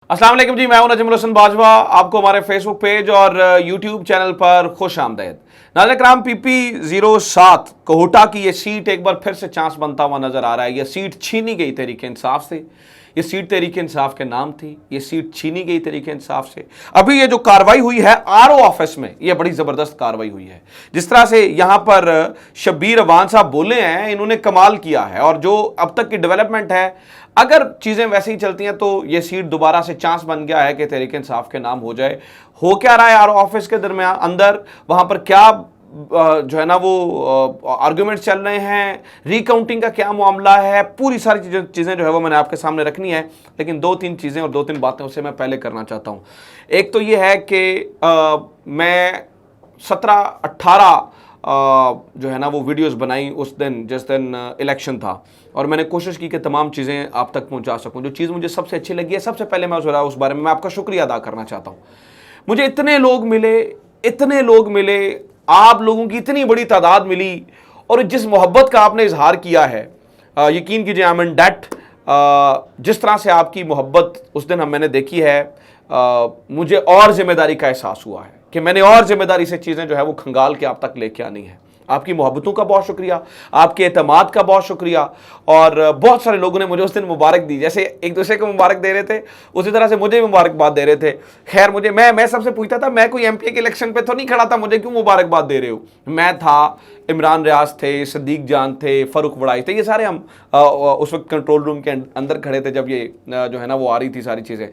अस्सलाम वालेकुम जी, मैं हूं नजमुल हसन बाजवा। आपको हमारे फेसबुक पेज और यूट्यूब चैनल पर खुश आमदेद। नाज़रीन कराम, PP07 कोहटा की ये सीट एक बार फिर से चांस बनता हुआ नजर आ रहा है। ये सीट छीनी गई तहरीक इंसाफ से। ये सीट तहरीक इंसाफ के नाम थी, ये सीट छीनी गई तहरीक इंसाफ से। अभी ये जो कार्रवाई हुई है RO ऑफिस में, ये बड़ी जबरदस्त कार्रवाई हुई है। जिस तरह से यहां पर शब्बीर अवान साहब बोले हैं, इन्होंने कमाल किया है। और जो अब तक की डेवलपमेंट है, अगर चीजें वैसे ही चलती हैं तो ये सीट दोबारा से चांस बन गया है कि तहरीक इंसाफ के नाम हो जाए। हो क्या रहा है RO ऑफिस के दरमियान अंदर, वहां पर क्या जो है ना वो आर्गुमेंट्स चल रहे हैं, रिकाउंटिंग का क्या मामला है, पूरी सारी चीज़ें जो है वो मैंने आपके सामने रखनी है। लेकिन दो तीन चीज़ें और दो तीन बातें उससे मैं पहले करना चाहता हूँ। एक तो ये है कि मैं 17-18 जो है ना वो वीडियोस बनाई उस दिन जिस दिन इलेक्शन था, और मैंने कोशिश की कि तमाम चीज़ें आप तक पहुंचा सकूं। जो चीज़ मुझे सबसे अच्छी लगी है, सबसे पहले मैं उस बारे में मैं आपका शुक्रिया अदा करना चाहता हूं। मुझे इतने लोग मिले, आप लोगों की इतनी बड़ी तादाद मिली, और जिस मोहब्बत का आपने इजहार किया है, यकीन कीजिए आई एम इन डेट। जिस तरह से आपकी मोहब्बत उस दिन मैंने देखी है, मुझे और जिम्मेदारी का एहसास हुआ है कि मैंने और जिम्मेदारी से चीज़ें जो है वो खंगाल के आप तक लेके आनी है। आपकी मोहब्बतों का बहुत शुक्रिया, आपके एतमाद का बहुत शुक्रिया। और बहुत सारे लोगों ने मुझे उस दिन मुबारक दी, जैसे एक दूसरे को मुबारक दे रहे थे उसी तरह से मुझे मुबारकबाद दे रहे थे। खैर, मुझे मैं सबसे पूछता था, मैं कोई MP के इलेक्शन पे तो नहीं खड़ा था, मुझे क्यों मुबारकबाद दे रहे हो। मैं था, इमरान रियाज थे, सदीक जान थे, फ़ारूक वड़ाई थे, ये सारे हम उस वक्त कंट्रोल रूम के अंदर खड़े थे जब ये जो है ना वो आ रही थी सारी चीज़ें।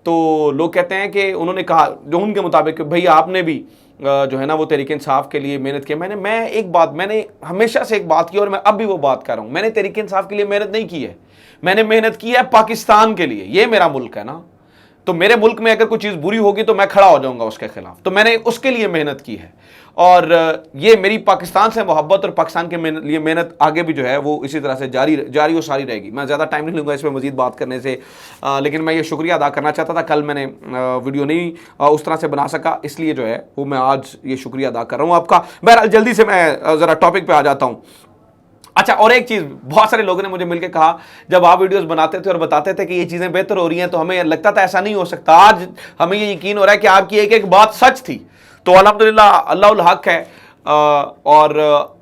तो लोग कहते हैं कि उन्होंने कहा जो उनके मुताबिक, भैया आपने भी जो है ना वो तहरीक इंसाफ के लिए मेहनत की। मैंने हमेशा से एक बात की, और मैं अब भी वो बात कर रहा हूं। मैंने तहरीक इंसाफ के लिए मेहनत नहीं की है, मैंने मेहनत की है पाकिस्तान के लिए। ये मेरा मुल्क है ना, तो मेरे मुल्क में अगर कोई चीज़ बुरी होगी तो मैं खड़ा हो जाऊंगा उसके खिलाफ। तो मैंने उसके लिए मेहनत की है, और ये मेरी पाकिस्तान से मोहब्बत और पाकिस्तान के लिए मेहनत आगे भी जो है वो इसी तरह से जारी और सारी रहेगी। मैं ज़्यादा टाइम नहीं लूँगा इस पर मज़ीद बात करने से, लेकिन मैं ये शुक्रिया अदा करना चाहता था। कल मैंने वीडियो नहीं उस तरह से बना सका, इसलिए जो है वो मैं आज ये शुक्रिया अदा कर रहा हूँ आपका। बहरहाल जल्दी से मैं ज़रा टॉपिक पर आ जाता हूँ। अच्छा, और एक चीज़, बहुत सारे लोगों ने मुझे मिलकर कहा, जब आप वीडियोस बनाते थे और बताते थे कि ये चीज़ें बेहतर हो रही हैं, तो हमें लगता था ऐसा नहीं हो सकता। आज हमें ये यकीन हो रहा है कि आपकी एक एक बात सच थी। तो अल्हम्दुलिल्लाह, अल्लाहुल हक है। और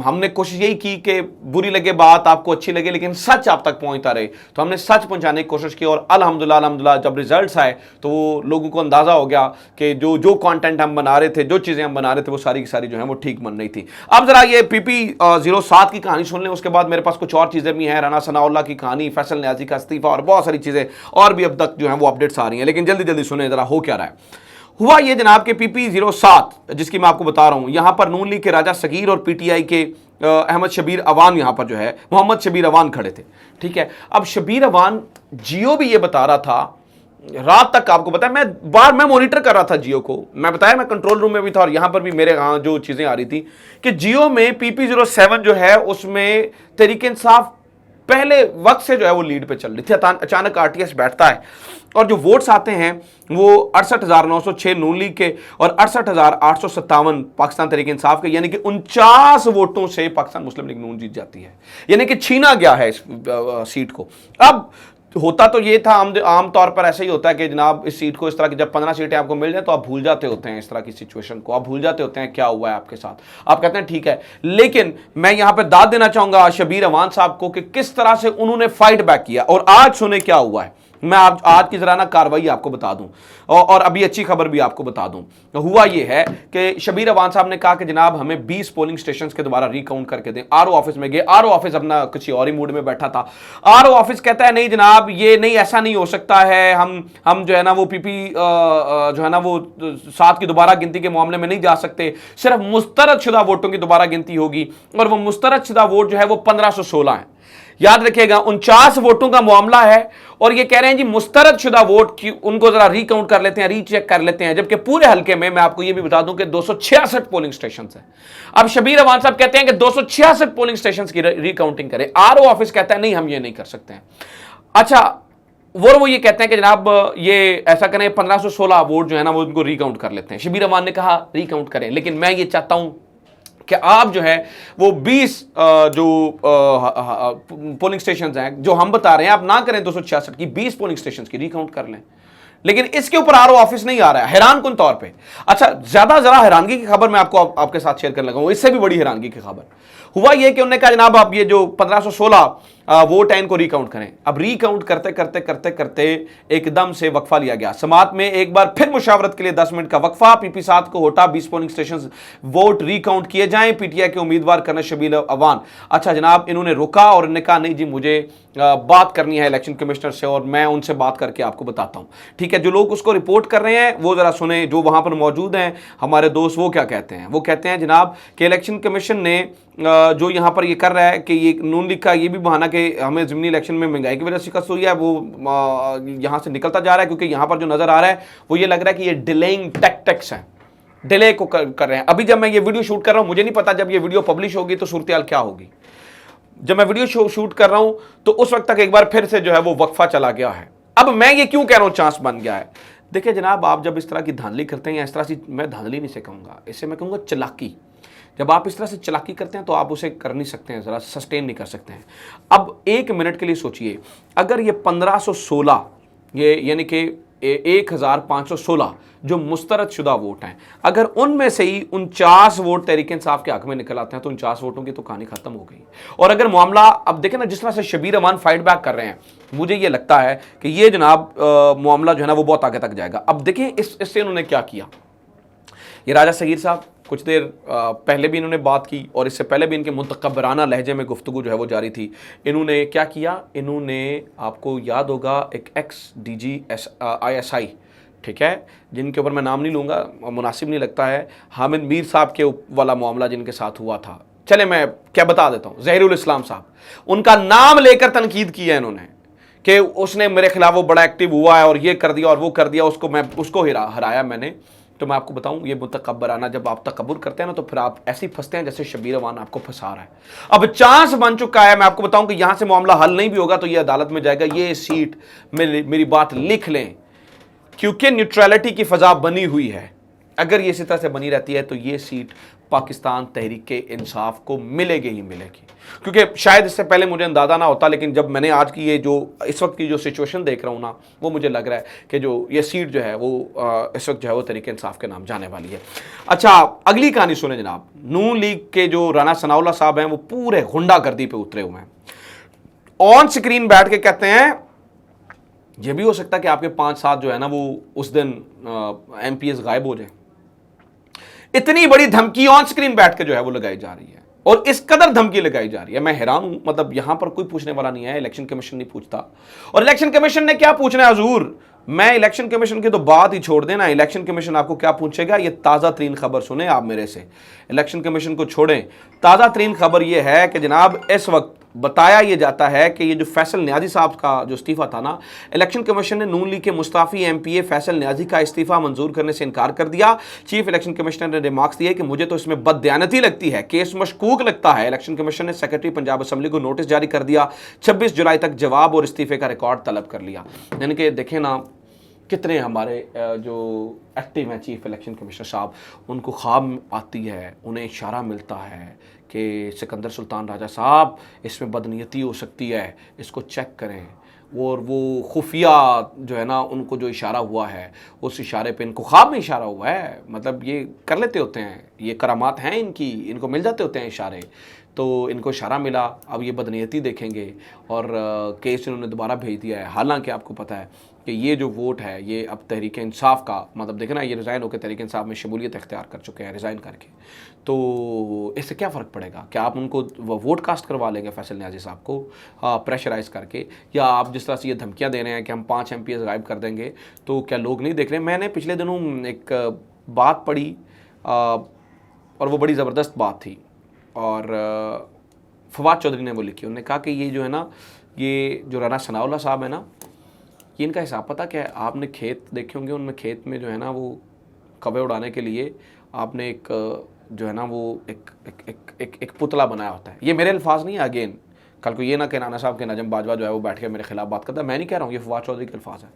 हमने कोशिश यही की कि बुरी लगे बात, आपको अच्छी लगे, लेकिन सच आप तक पहुंचता रहे। तो हमने सच पहुंचाने की कोशिश की, और अल्हम्दुलिल्लाह जब रिजल्ट्स आए तो वो लोगों को अंदाज़ा हो गया कि जो कंटेंट हम बना रहे थे, जो चीज़ें हम बना रहे थे, वो सारी की सारी जो है वो ठीक बन रही थी। अब जरा ये PP07 की कहानी सुन लें, उसके बाद मेरे पास कुछ और चीज़ें भी हैं। राना सनाउल्लाह की कहानी, फैसल न्याजी का इस्तीफा, और बहुत सारी चीज़ें और भी अब तक जो है वो अपडेट्स आ रही हैं। लेकिन जल्दी जल्दी सुने जरा हो क्या रहा है। हुआ ये जनाब के PP07 जिसकी मैं आपको बता रहा हूं, यहां पर नून लीग के राजा सगीर और PTI के अहमद शबीर अवान, यहां पर जो है मोहम्मद शबीर अवान खड़े थे। ठीक है, अब शबीर अवान, जियो भी ये बता रहा था रात तक, आपको पता है मैं मॉनिटर कर रहा था जियो को, मैं बताया मैं कंट्रोल रूम में भी था, और यहां पर भी मेरे यहाँ जो चीजें आ रही थी कि जियो में PP07 जो है उसमें तहरीक इंसाफ पहले वक्त से जो है वो लीड पे चल रही थी। अचानक RTS बैठता है, और जो वोट्स आते हैं वो 68,906 नून लीग के और 68,857 पाकिस्तान तहरीक इंसाफ के, यानी कि 49 वोटों से पाकिस्तान मुस्लिम लीग नून जीत जाती है। यानी कि छीना गया है इस सीट को। अब होता तो ये था, आम तौर पर ऐसा ही होता है कि जनाब इस सीट को, इस तरह की जब 15 सीटें आपको मिल जाए तो आप भूल जाते होते हैं इस तरह की सिचुएशन को, आप भूल जाते होते हैं क्या हुआ है आपके साथ, आप कहते हैं ठीक है। लेकिन मैं यहां पे दाद देना चाहूंगा शबीर अवान साहब को कि किस तरह से उन्होंने फाइट बैक किया। और आज सुने क्या हुआ है, मैं आज की जरा ना कार्रवाई आपको बता दूं, और अभी अच्छी खबर भी आपको बता दूं। हुआ यह है कि शबीर अवान साहब ने कहा कि जनाब हमें 20 पोलिंग स्टेशन के दोबारा रिकाउंट करके दें। RO ऑफिस में गए, RO ऑफिस अपना किसी और ही मूड में बैठा था। RO ऑफिस कहता है नहीं जनाब, ये नहीं, ऐसा नहीं हो सकता है, हम जो है ना वो PP जो है ना वो 7 की दोबारा गिनती के मामले में नहीं जा सकते, सिर्फ मुस्तरद शुदा वोटों की दोबारा गिनती होगी, और वो मुस्तरद शुदा वोट जो है वो 1516 है। याद रखिएगा, 49 वोटों का मामला है, और ये कह रहे हैं जी मुस्तरद शुदा वोट की उनको जरा रिकाउंट कर लेते हैं, रीचेक कर लेते हैं, जबकि पूरे हल्के में मैं आपको ये भी बता दूं कि 266 पोलिंग स्टेशन है। अब शबीर अवान साहब कहते हैं कि 266 पोलिंग स्टेशन की रिकाउंटिंग करें। RO ऑफिस कहता है नहीं, हम ये नहीं कर सकते हैं। अच्छा, वो ये कहते हैं कि जनाब ये ऐसा करें, 1516 वोट जो है ना वो उनको रिकाउंट कर लेते हैं। शबीर अवान ने कहा रिकाउंट करें, लेकिन मैं ये चाहता हूं कि आप जो है वो 20 जो पोलिंग स्टेशन हैं जो हम बता रहे हैं, आप ना करें 266 की, 20 पोलिंग स्टेशन की रिकाउंट कर लें। लेकिन इसके ऊपर आरओ ऑफिस नहीं आ रहा है, हैरान कुन तौर पे। अच्छा, जरा हैरानगी की खबर मैं आपके साथ शेयर करने लगा हूं, इससे भी बड़ी हैरानगी की खबर हुआ यह कि उन्होंने कहा जनाब आप ये जो 1516 वोट है इनको रिकाउंट करें। अब रिकाउंट करते करते करते करते एकदम से वक्फा लिया गया। समात में एक बार फिर मुशावरत के लिए 10 मिनट का वक्फा। पीपी 7 को होटा 20 पोलिंग स्टेशन वोट रिकाउंट किए जाएं। पीटीआई के उम्मीदवार करने शबील अवान। अच्छा जनाब, इन्होंने रुका और इन्होंने कहा नहीं जी मुझे बात करनी है इलेक्शन कमिश्नर से और मैं उनसे बात करके आपको बताता हूं। ठीक है, जो लोग उसको रिपोर्ट कर रहे हैं वो जरा सुने, जो वहां पर मौजूद हैं हमारे दोस्त, वो क्या कहते हैं। वो कहते हैं जनाब कि इलेक्शन कमीशन ने जो यहां पर ये कर रहा है कि ये नून लीग का ये भी बहाना कि हमें ज़िमनी इलेक्शन में महंगाई की वजह से शिकस्त हुई है, वो यहां से निकलता जा रहा है, क्योंकि यहां पर जो नजर आ रहा है वो ये लग रहा है कि ये डिलेइंग टैक्टिक्स है, डिले को कर रहे हैं। अभी जब मैं ये वीडियो शूट कर रहा हूं, मुझे नहीं पता जब ये वीडियो पब्लिश होगी तो सूरत हाल क्या होगी। जब मैं वीडियो शूट कर रहा हूं तो उस वक्त तक एक बार फिर से जो है वो वक्फा चला गया है। अब मैं ये क्यों कह रहा हूं चांस बन गया है। देखिए जनाब, आप जब इस तरह की धांधली करते हैं, या इस तरह से, मैं धांधली नहीं से कहूंगा, इससे मैं कहूंगा चलाकी। जब आप इस तरह से चलाकी करते हैं तो आप उसे कर नहीं सकते हैं, ज़रा सस्टेन नहीं कर सकते हैं। अब एक मिनट के लिए सोचिए, अगर ये 1516 ये यानी कि 1516 जो मुस्तरद शुदा वोट हैं, अगर उनमें से ही 49 वोट तहरीक इंसाफ के हक में निकल आते हैं तो 49 वोटों की तो कहानी खत्म हो गई। और अगर मामला, अब देखें ना जिस तरह से शबीर अमान फाइट बैक कर रहे हैं, मुझे ये लगता है कि ये जनाब मामला जो है ना वो बहुत आगे तक जाएगा। अब देखें इससे इन्होंने क्या किया। ये राजा सगीर साहब कुछ देर पहले भी इन्होंने बात की और इससे पहले भी इनके मुतकब्बराना लहजे में गुफ्तगू जो है वो जारी थी। इन्होंने क्या किया, इन्होंने, आपको याद होगा, एक एक्स DG ISI, ठीक है, जिनके ऊपर मैं नाम नहीं लूँगा, मुनासिब नहीं लगता है, हामिद मीर साहब के वाला मामला जिनके साथ हुआ था, चले मैं क्या बता देता हूँ, ज़हीरुल इस्लाम साहब, उनका नाम लेकर तनकीद की है इन्होंने कि उसने मेरे खिलाफ वो बड़ा एक्टिव हुआ है और ये कर दिया और वो कर दिया, उसको हराया मैंने। तो मैं आपको बताऊं, ये मुतकब्बराना, जब आप तकब्बुर करते हैं ना तो फिर आप ऐसे फंसते हैं जैसे शबीर अवान आपको फंसा रहा है। अब चांस बन चुका है, मैं आपको बताऊं कि यहां से मामला हल नहीं भी होगा तो ये अदालत में जाएगा। ये सीट, मेरी बात लिख लें, क्योंकि न्यूट्रलिटी की फजा बनी हुई है। अगर ये इसी तरह से बनी रहती है तो ये सीट पाकिस्तान तहरीक इंसाफ को मिलेगी ही मिलेगी, क्योंकि शायद इससे पहले मुझे अंदाज़ा ना होता, लेकिन जब मैंने आज की ये जो इस वक्त की जो सिचुएशन देख रहा हूँ ना, वो मुझे लग रहा है कि जो ये सीट जो है वो इस वक्त जो है वो तहरीक इंसाफ के नाम जाने वाली है। अच्छा, अगली कहानी सुने जनाब। नून लीग के जो राना सनाउल्लाह साहब हैं वो पूरे गुंडागर्दी पे उतरे हुए हैं। ऑन स्क्रीन बैठ के कहते हैं ये भी हो सकता है कि आपके 5-7 जो है ना वो उस दिन MPs गायब हो जाए। इतनी बड़ी धमकी ऑन स्क्रीन बैठ के जो है वो लगाई जा रही है, और इस कदर धमकी लगाई जा रही है, मैं हैरान हूं। मतलब यहां पर कोई पूछने वाला नहीं है, इलेक्शन कमीशन नहीं पूछता। और इलेक्शन कमीशन ने क्या पूछना है हजूर, मैं इलेक्शन कमीशन की तो बात ही छोड़ देना। इलेक्शन कमीशन आपको क्या पूछेगा, ये ताज़ा तरीन खबर सुने आप मेरे से। इलेक्शन कमीशन को छोड़ें, ताज़ा तरीन खबर ये है कि जनाब इस वक्त बताया ये जाता है कि ये जो फैसल न्याजी साहब का जो इस्तीफ़ा था ना, इलेक्शन कमीशन ने नून लीग के मुस्ताफ़ी MPA फैसल न्याजी का इस्तीफ़ा मंजूर करने से इनकार कर दिया। चीफ इलेक्शन कमिश्नर ने रिमार्क्स दिए कि मुझे तो इसमें बददयानती लगती है, केस मशकूक लगता है। इलेक्शन कमीशन ने सेक्रेटरी पंजाब असम्बली को नोटिस जारी कर दिया, 26 जुलाई तक जवाब और इस्तीफ़े का रिकॉर्ड तलब कर लिया। यानी कि देखें ना कितने हमारे जो एक्टिव हैं चीफ इलेक्शन कमिश्नर साहब, उनको ख्वाब आती है, उन्हें इशारा मिलता है कि सिकंदर सुल्तान राजा साहब इसमें बदनीयती हो सकती है, इसको चेक करें। और वो खुफिया जो है ना, उनको जो इशारा हुआ है उस इशारे पे, इनको ख्वाब में इशारा हुआ है, मतलब ये कर लेते होते हैं, ये करामात हैं इनकी, इनको मिल जाते होते हैं इशारे। तो इनको इशारा मिला, अब ये बदनीयती देखेंगे और केस इन्होंने दोबारा भेज दिया है। हालांकि आपको पता है कि ये जो वोट है ये अब तहरीक इंसाफ का, मतलब देखें ना, ये रिज़ाइन होकर तहरीक इंसाफ में शमूलियत इख्तियार कर चुके हैं रिज़ाइन करके। तो इससे क्या फ़र्क पड़ेगा, क्या आप उनको वोट कास्ट करवा लेंगे फैसल न्याजी साहब को प्रेशराइज़ करके, या आप जिस तरह से ये धमकियाँ दे रहे हैं कि हम 5 MPs गायब कर देंगे, तो क्या लोग नहीं देख रहे? मैंने पिछले दिनों एक बात पढ़ी और वो बड़ी ज़बरदस्त बात थी, और फवाद चौधरी ने वो लिखी। उन्होंने कहा कि ये जो है ना, ये जो राना सनाउल्लाह साहब है ना, ये इनका हिसाब पता क्या है, आपने खेत देखे होंगे, उनमें खेत में जो है ना वो कौवे उड़ाने के लिए आपने एक जो है ना वो एक पुतला बनाया होता है। ये मेरे अल्फाज नहीं है, अगेन कल को ये ना कि राना साहब के नजम बाजवा जो है वो बैठ के मेरे खिलाफ बात करता है, मैं नहीं कह रहा हूँ, ये फवाद चौधरी के अल्फाज है।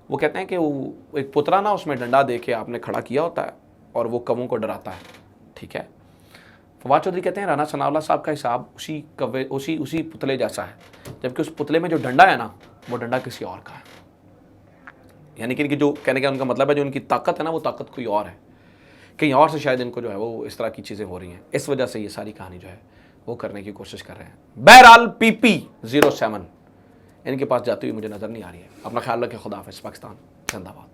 वो कहते हैं कि वो एक पुतला ना, उसमें डंडा दे के आपने खड़ा किया होता है और वो कौवों को डराता है, ठीक है। फवाद चौधरी कहते हैं राना सनाउल्लाह साहब का हिसाब उसी पुतले जैसा है, जबकि उस पुतले में जो डंडा है ना, वो डंडा किसी और का है। यानी कि इनकी जो कहने का उनका मतलब है, जो इनकी ताकत है ना, वो ताकत कोई और है, कहीं और से शायद इनको जो है वो इस तरह की चीज़ें हो रही हैं, इस वजह से ये सारी कहानी जो है वो करने की कोशिश कर रहे हैं। बहरहाल PP07 इनके पास जाती हुई मुझे नज़र नहीं आ रही है। अपना ख्याल रखें। खुदा हाफिज़। पाकिस्तान जिंदाबाद।